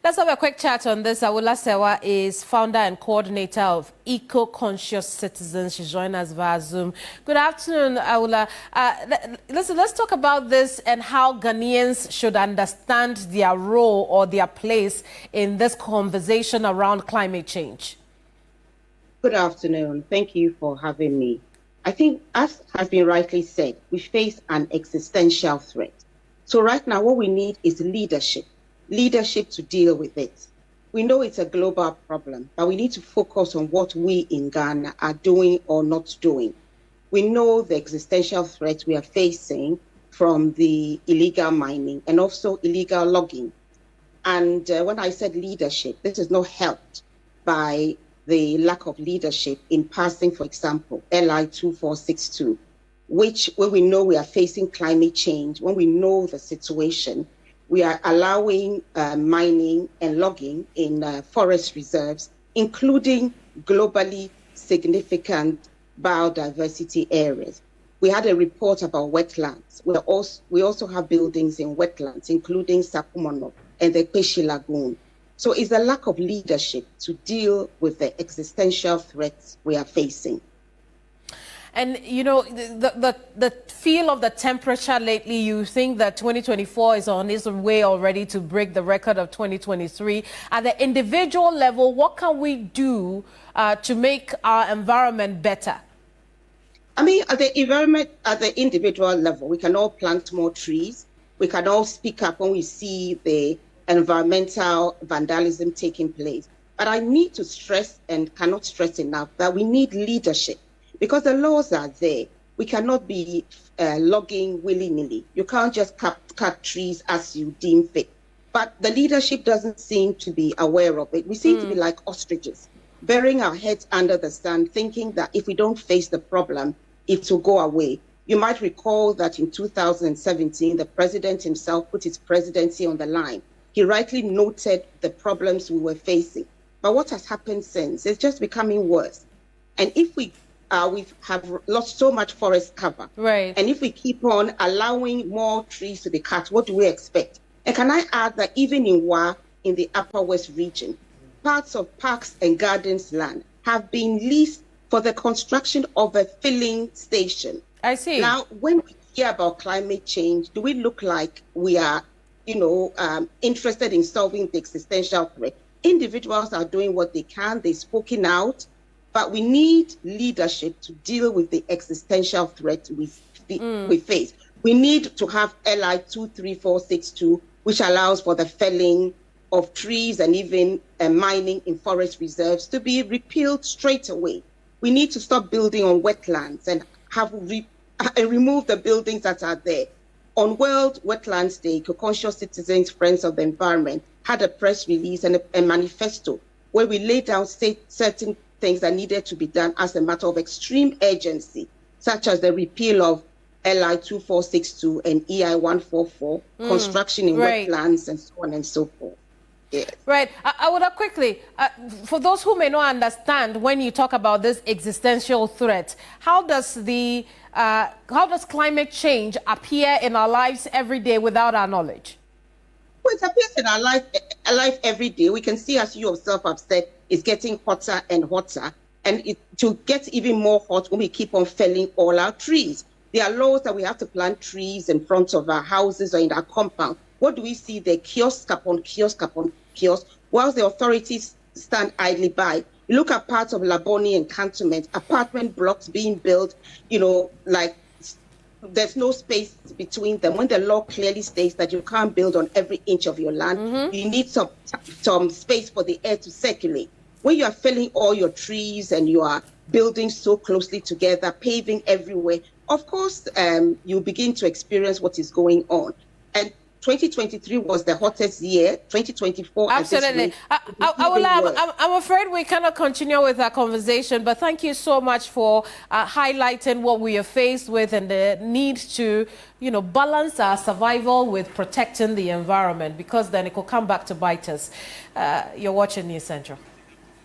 Let's have a quick chat on this. Awula Serwah is founder and coordinator of Eco-Conscious Citizens. She's joined us via Zoom. Good afternoon, Awula. Let's talk about this and how Ghanaians should understand their role or their place in this conversation around climate change. Good afternoon. Thank you for having me. I think, as has been rightly said, we face an existential threat. So right now, what we need is leadership to deal with it. We know it's a global problem, but we need to focus on what we in Ghana are doing or not doing. We know the existential threat we are facing from the illegal mining and also illegal logging. And when I said leadership, this is not helped by the lack of leadership in passing, for example, LI 2462, which when we know we are facing climate change, when we know the situation, we are allowing mining and logging in forest reserves, including globally significant biodiversity areas. We had a report about wetlands. We also have buildings in wetlands, including Sakumono and the Peshi Lagoon. So it's a lack of leadership to deal with the existential threats we are facing. And, you know, the feel of the temperature lately, you think that 2024 is on its way already to break the record of 2023. At the individual level, what can we do to make our environment better? I mean, at the individual level, we can all plant more trees. We can all speak up when we see the environmental vandalism taking place. But I need to stress, and cannot stress enough, that we need leadership. Because the laws are there. We cannot be logging willy-nilly. You can't just cut trees as you deem fit. But the leadership doesn't seem to be aware of it. We seem to be like ostriches, burying our heads under the sand, thinking that if we don't face the problem, it will go away. You might recall that in 2017, the president himself put his presidency on the line. He rightly noted the problems we were facing. But what has happened since? It's just becoming worse. And if we have lost so much forest cover. Right. And if we keep on allowing more trees to be cut, what do we expect? And can I add that even in Wa, in the Upper West region, parts of parks and gardens land have been leased for the construction of a filling station. I see. Now, when we hear about climate change, do we look like we are, interested in solving the existential threat? Individuals are doing what they can. They're speaking out. But we need leadership to deal with the existential threat we face. We need to have LI 23462, which allows for the felling of trees and even mining in forest reserves to be repealed straight away. We need to stop building on wetlands and remove the buildings that are there. On World Wetlands Day, Eco-Conscious Citizens, Friends of the Environment, had a press release and a manifesto where we laid down certain things that needed to be done as a matter of extreme urgency, such as the repeal of LI 2462 and EI 144, construction in wetlands, and so on and so forth. Yes. Right. I would quickly, for those who may not understand, when you talk about this existential threat, how does climate change appear in our lives every day without our knowledge? Well, it appears in our life every day. We can see, as you yourself have said, it's getting hotter and hotter. And to get even more hot when we keep on felling all our trees. There are laws that we have to plant trees in front of our houses or in our compound. What do we see? The kiosk upon kiosk upon kiosk, whilst the authorities stand idly by. You look at parts of Laboni and Cantonment, apartment blocks being built, like there's no space between them. When the law clearly states that you can't build on every inch of your land, you need some space for the air to circulate. When you are felling all your trees and you are building so closely together, paving everywhere, of course, you begin to experience what is going on. And 2023 was the hottest year. 2024. Absolutely. I'm afraid we cannot continue with our conversation, but thank you so much for highlighting what we are faced with and the need to, balance our survival with protecting the environment, because then it could come back to bite us. You're watching News Central.